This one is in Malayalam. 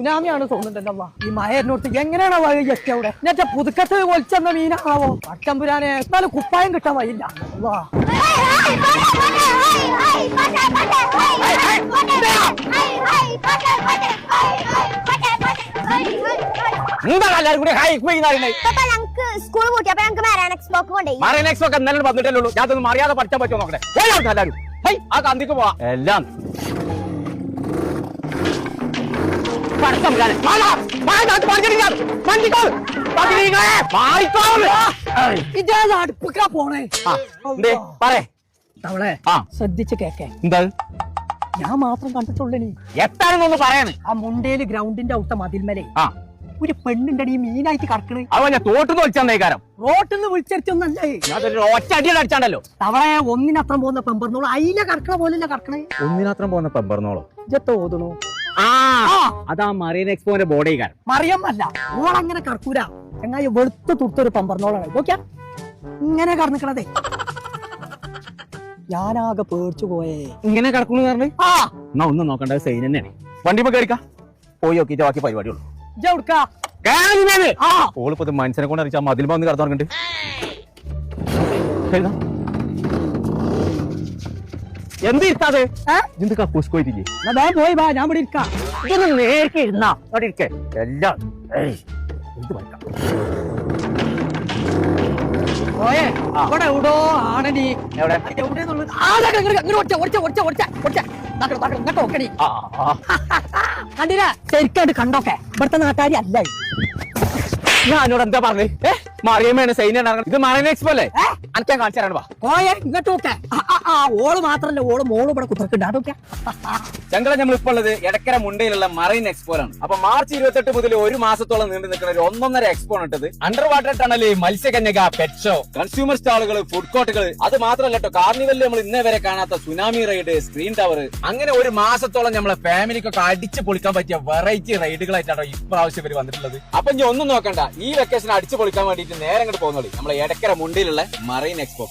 സുനാമിയാണ് തോന്നുന്നുണ്ടല്ലോ. ഈ മഴ എന്നോട്ട് എങ്ങനെയാണോ വഴി എത്തി അവിടെ എന്നുവെച്ചാ പുതുക്കത്ത് കൊലിച്ചെന്ന മീനാണാവോ. അച്ചമ്പുരാനെ എന്നാലും കുപ്പായം കിട്ടാൻ വഴിയില്ല. സ്കൂൾ കൂട്ടി അപ്പൊ ഞങ്ങൾക്ക് മറൈൻ എക്സ്പോക്ക് കൊണ്ടേ മറൈൻ എക്സ്പോക്ക് എന്നാലും വന്നിട്ടല്ലോ. ഞാനൊന്നും അറിയാതെ പഠിച്ചാൻ പറ്റുമോ നോക്കട്ടെ. എല്ലാവരും ആ കന്തിക്ക് പോവാ. എല്ലാം അടുപ്പിക്കാ പോണേ. അവളെ ശ്രദ്ധിച്ച് കേക്കേ. എന്താ ഞാൻ മാത്രം കണ്ടിട്ടുള്ളൂ. എത്താനൊന്ന് പറയാന്. ആ മുണ്ടേല് ഗ്രൗണ്ടിന്റെ ഔട്ട മതിൽമലേ ഒരു പെണ്ണുണ്ടടി മീനായിട്ട് കടക്കണേ. അവ ഞാൻ തോട്ടുന്ന് വിളിച്ചാൽ റോട്ടിന്ന് വിളിച്ചൊന്നല്ലേ ഒറ്റ അടിയാണ് അടിച്ചാണ്ടല്ലോ. അവളെ ഒന്നിനത്രം പോകുന്ന പെമ്പറന്നോളൂ. അതിനെ കടക്കണ പോലല്ലേ കടക്കണേ. ഒന്നിനത്രം പോകുന്ന പെമ്പറന്നോളോ തോന്നണു. അതാ മറൈൻ എക്സ്പോന്റെ ബോഡി കാരൻ മറിയമ്മല്ല. ഓളങ്ങനെ കടക്കൂല. ചങ്ങായി വെളുത്ത് തുടുത്തൊരു പെമ്പറന്നോളാണ്. നോക്കിയാ ഇങ്ങനെ കടന്നിക്കണതേ. ഞാനാകെ പേടിച്ചു പോയേ. ഇങ്ങനെ കിടക്കുന്നു പറഞ്ഞു. എന്നാ ഒന്നും നോക്കണ്ട, സൈൻ തന്നെയാണ്. വണ്ടി കയറിക്കാ പോയി നോക്കിട്ട് ബാക്കി പരിപാടിയുള്ളൂ. ഓളിപ്പോ മനുഷ്യനെ കൊണ്ട് അറിയിച്ചാ മതിൽ വന്ന് കടന്നു പറഞ്ഞിട്ട് എന്ത് ഇരിക്കാതെ എന്ത് കക്കൂസ് പോയിട്ടില്ലേ? പോയി ബാ, ഞാൻ ഇവിടെ ഇരിക്കാം. ഇതൊന്ന് നേരത്തെ ഇരുന്നാ അവിടെ ഇരിക്കേ. എല്ലാം പോയേ ഇവിടെ എവിടോ ആണനി. എവിടെ കണ്ടില്ല ശരിക്കാണ്ട് കണ്ടോക്കെ. ഇവിടുത്തെ നാട്ടുകാരി അല്ല. ഞാനോട് എന്താ പറഞ്ഞേ? മറിയമ്മയാണ് സൈന്യം. ഇത് മറൈൻ എക്സ്പോ അല്ലേ? അനക്കാൻ കാണിച്ചു തരാണ്. പോയേ ഇങ്ങോട്ടോക്കെ. ഓള് മാത്രല്ല ഓള് മോള് ഇവിടെ കുത്തിറക്കുണ്ട്. അതൊക്കെ ഞങ്ങളെ നമ്മളിപ്പോ ഉള്ളത് എടക്കര മുണ്ടയിലുള്ള മറൈൻ എക്സ്പോയിലാണ്. അപ്പൊ മാർച്ച് 28 മുതൽ ഒരു മാസത്തോളം നീണ്ടു നിൽക്കുന്ന ഒരു 1.5 എക്സ്പോ ആണ് ഇട്ടത്. അണ്ടർ വാട്ടർ ടണല്, മത്സ്യകന്യക, പെറ്റ് ഷോ, കൺസ്യൂമർ സ്റ്റാളുകൾ, ഫുഡ് കോർട്ടുകൾ, അത് മാത്രമല്ല കേട്ടോ കാർണിവലിൽ നമ്മൾ ഇന്നേ വരെ കാണാത്ത സുനാമി റൈഡ്, സ്ക്രീൻ ടവർ, അങ്ങനെ ഒരു മാസത്തോളം നമ്മളെ ഫാമിലിക്കൊക്കെ അടിച്ച് പൊളിക്കാൻ പറ്റിയ വെറൈറ്റി റൈഡുകളായിട്ടാണോ ഇപ്രാവശ്യം ഇവർ വന്നിട്ടുള്ളത്. അപ്പൊ ഇനി ഒന്നും നോക്കണ്ട, ഈ വെക്കേഷൻ അടിച്ചു പൊളിക്കാൻ വേണ്ടിയിട്ട് നേരെ അങ്ങോട്ട് പോകുന്നത് നമ്മളെ എടക്കര മുണ്ടയിലുള്ള മറൈൻ എക്സ്പോ.